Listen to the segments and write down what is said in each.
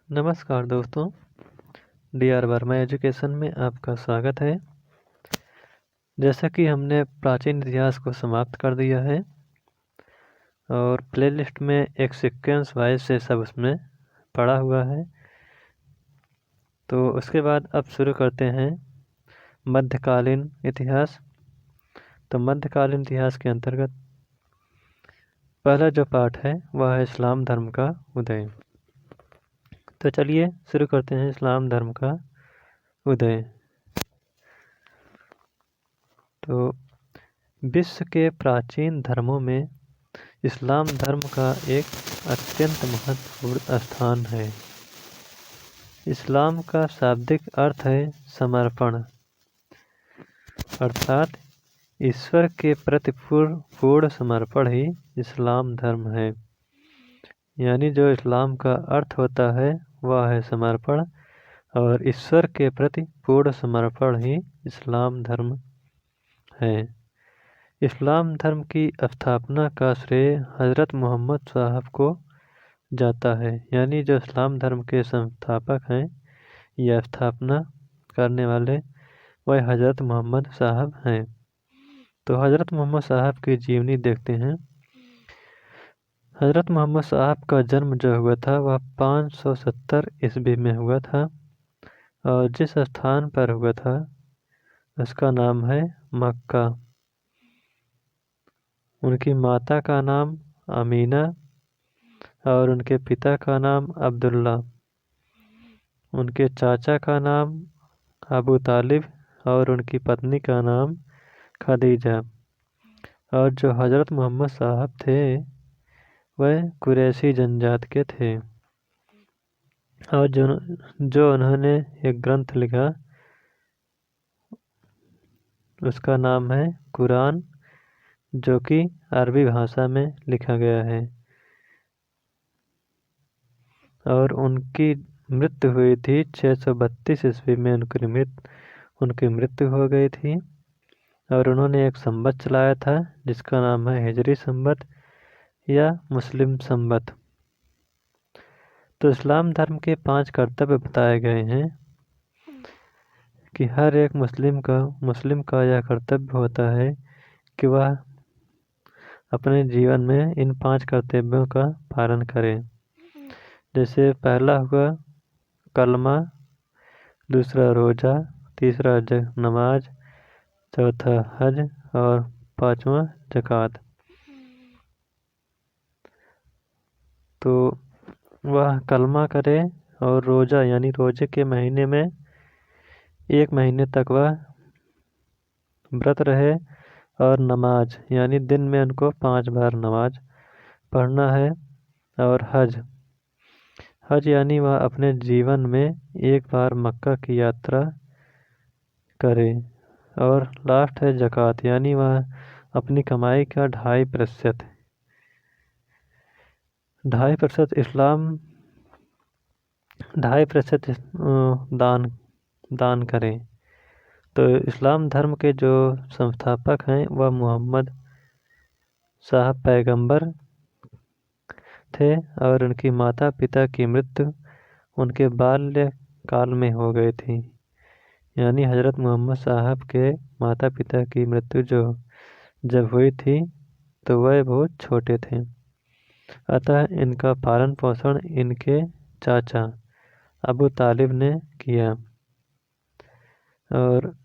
नमस्कार दोस्तों, DR. Verma education में आपका स्वागत है। जैसा कि हमने प्राचीन इतिहास को समाप्त कर दिया है और प्लेलिस्ट में एक सीक्वेंस वाइज से सब उसमें पड़ा हुआ है, तो उसके बाद अब शुरू करते हैं मध्यकालीन इतिहास। तो मध्यकालीन इतिहास के अंतर्गत पहला जो पार्ट है वह है इस्लाम धर्म का उदय। तो चलिए शुरू करते हैं इस्लाम धर्म का उदय। तो विश्व के प्राचीन धर्मों में इस्लाम धर्म का एक अत्यंत महत्वपूर्ण स्थान है। इस्लाम का शाब्दिक अर्थ है समर्पण, अर्थात ईश्वर के प्रति पूर्ण समर्पण ही इस्लाम धर्म है। यानी जो इस्लाम का अर्थ होता है वह है समर्पण, और ईश्वर के प्रति पूर्ण समर्पण ही इस्लाम धर्म है। इस्लाम धर्म की स्थापना का श्रेय हज़रत मोहम्मद साहब को जाता है। यानी जो इस्लाम धर्म के संस्थापक हैं या स्थापना करने वाले वह हज़रत मोहम्मद साहब हैं। तो हज़रत मोहम्मद साहब की जीवनी देखते हैं। हज़रत मोहम्मद साहब का जन्म जो हुआ था वह 570 ईस्वी में हुआ था, और जिस स्थान पर हुआ था उसका नाम है मक्का। उनकी माता का नाम अमीना और उनके पिता का नाम अब्दुल्ला। उनके चाचा का नाम अबू तालिब और उनकी पत्नी का नाम खदीजा। और जो हज़रत मोहम्मद साहब थे वह कुरैशी जनजात के थे, और जो उन्होंने एक ग्रंथ लिखा उसका नाम है कुरान, जो कि अरबी भाषा में लिखा गया है। और उनकी मृत्यु हुई थी 632 ईस्वी में। उनकी मृत्यु हो गई थी, और उन्होंने एक संवत चलाया था जिसका नाम है हिजरी संवत या मुस्लिम संवत। तो इस्लाम धर्म के 5 कर्तव्य बताए गए हैं कि हर एक मुस्लिम का यह कर्तव्य होता है कि वह अपने जीवन में इन 5 कर्तव्यों का पालन करे। जैसे पहला हुआ कलमा, दूसरा रोज़ा, तीसरा नमाज, चौथा हज और 5वां ज़कात। तो वह कलमा करे और रोज़ा यानी रोज़े के महीने में 1 महीने तक वह व्रत रहे, और नमाज यानी दिन में उनको 5 बार नमाज पढ़ना है। और हज यानी वह अपने जीवन में 1 बार मक्का की यात्रा करे। और लास्ट है ज़कात, यानी वह अपनी कमाई का 2.5% इस्लाम 2.5% दान करें। तो इस्लाम धर्म के जो संस्थापक हैं वह मोहम्मद साहब पैगंबर थे, और उनकी माता पिता की मृत्यु उनके बाल्य काल में हो गई थी। यानी हज़रत मोहम्मद साहब के माता पिता की मृत्यु जब हुई थी तो वह बहुत छोटे थे, अतः इनका पालन पोषण इनके चाचा अबू तालिब ने किया। और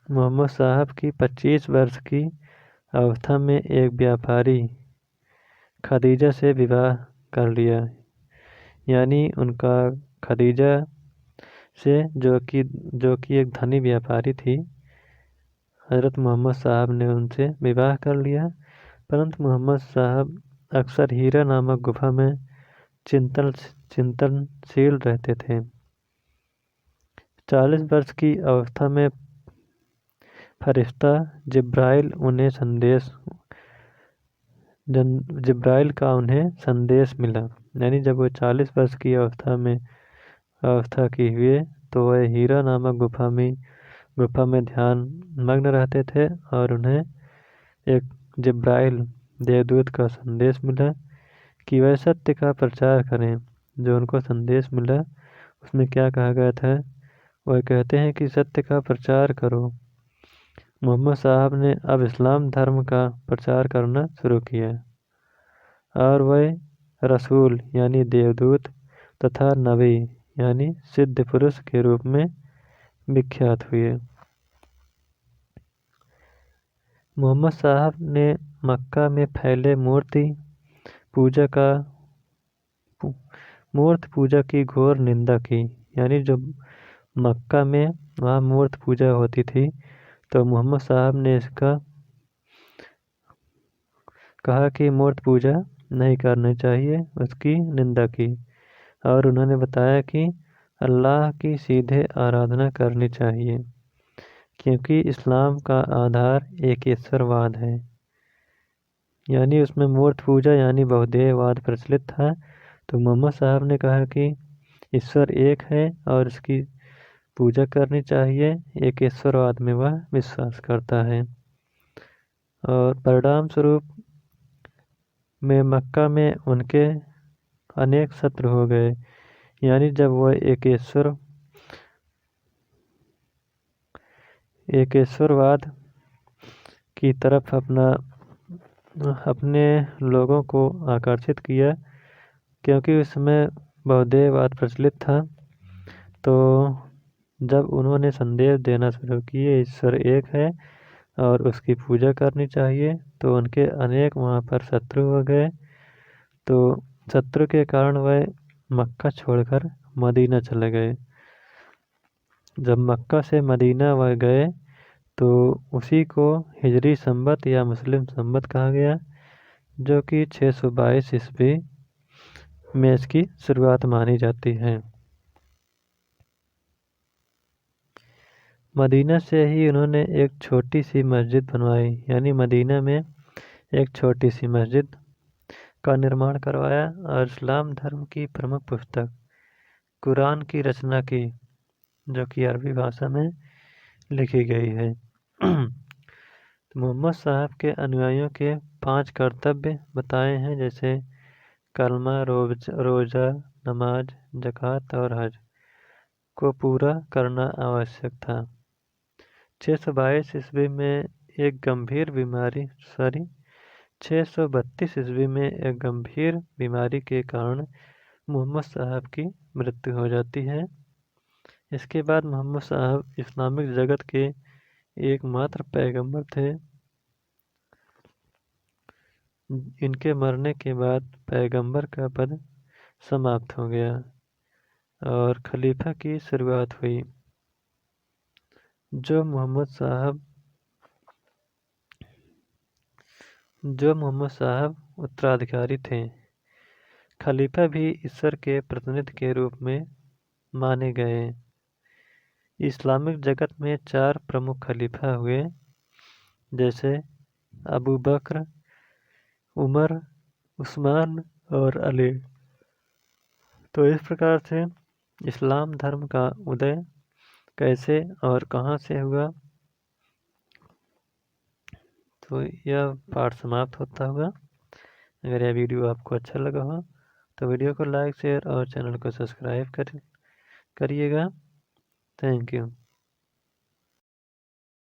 मोहम्मद साहब की 25 वर्ष की अवस्था में एक व्यापारी खदीजा से विवाह कर लिया। यानी उनका खदीजा से जो कि एक धनी व्यापारी थी, हज़रत मोहम्मद साहब ने उनसे विवाह कर लिया। परंतु मोहम्मद साहब अक्सर हीरा नामक गुफा में चिंतनशील रहते थे। 40 वर्ष की अवस्था में फरिश्ता जिब्राइल का उन्हें संदेश मिला। यानी जब वो 40 वर्ष की अवस्था की हुए तो वह हीरा नामक गुफा में ध्यान मग्न रहते थे, और उन्हें एक जिब्राइल देवदूत का संदेश मिला कि वह सत्य का प्रचार करें जो उनको संदेश मिला उसमें क्या कहा गया था। वह कहते हैं कि सत्य का प्रचार करो। मोहम्मद साहब ने अब इस्लाम धर्म का प्रचार करना शुरू किया और वह रसूल यानी देवदूत तथा नबी यानी सिद्ध पुरुष के रूप में विख्यात हुए। मोहम्मद साहब ने मक्का में फैले मूर्ति पूजा की घोर निंदा की। यानी जो मक्का में वहाँ मूर्ति पूजा होती थी तो मोहम्मद साहब ने इसका कहा कि मूर्ति पूजा नहीं करनी चाहिए, उसकी निंदा की। और उन्होंने बताया कि अल्लाह की सीधे आराधना करनी चाहिए क्योंकि इस्लाम का आधार एक ईश्वरवाद है। यानी उसमें मूर्ति पूजा यानी बहुदेववाद प्रचलित था। तो मोहम्मद साहब ने कहा कि ईश्वर एक है और इसकी पूजा करनी चाहिए, एक ईश्वरवाद में वह विश्वास करता है। और परिणाम स्वरूप में मक्का में उनके अनेक शत्रु हो गए। यानी जब वह एक ईश्वरवाद की तरफ अपने लोगों को आकर्षित किया क्योंकि उसमें बहुदेववाद प्रचलित था। तो जब उन्होंने संदेश देना शुरू किए ईश्वर एक है और उसकी पूजा करनी चाहिए तो उनके अनेक वहाँ पर शत्रु हो गए। तो शत्रु के कारण वह मक्का छोड़कर मदीना चले गए। जब मक्का से मदीना वह गए तो उसी को हिजरी संवत या मुस्लिम संवत कहा गया, जो कि 622 ईस्वी में इसकी शुरुआत मानी जाती है। मदीना से ही उन्होंने एक छोटी सी मस्जिद बनवाई। यानी मदीना में एक छोटी सी मस्जिद का निर्माण करवाया और इस्लाम धर्म की प्रमुख पुस्तक कुरान की रचना की, जो कि अरबी भाषा में लिखी गई है। मोहम्मद साहब के अनुयायियों के 5 कर्तव्य बताए हैं, जैसे कलमा, रोज़ा, नमाज, ज़कात और हज को पूरा करना आवश्यक था। 622 ईस्वी में एक गंभीर बीमारी 632 ईस्वी में एक गंभीर बीमारी के कारण मोहम्मद साहब की मृत्यु हो जाती है। इसके बाद मोहम्मद साहब इस्लामिक जगत के एकमात्र पैगंबर थे। इनके मरने के बाद पैगंबर का पद समाप्त हो गया और खलीफा की शुरुआत हुई। जो मोहम्मद साहब उत्तराधिकारी थे। खलीफा भी ईश्वर के प्रतिनिधि के रूप में माने गए। इस्लामिक जगत में 4 प्रमुख खलीफा हुए, जैसे अबू बकर, उमर, उस्मान और अली। तो इस प्रकार से इस्लाम धर्म का उदय कैसे और कहाँ से हुआ, तो यह पाठ समाप्त होता हुआ। अगर यह वीडियो आपको अच्छा लगा हो तो वीडियो को लाइक, शेयर और चैनल को सब्सक्राइब करिएगा। Thank you.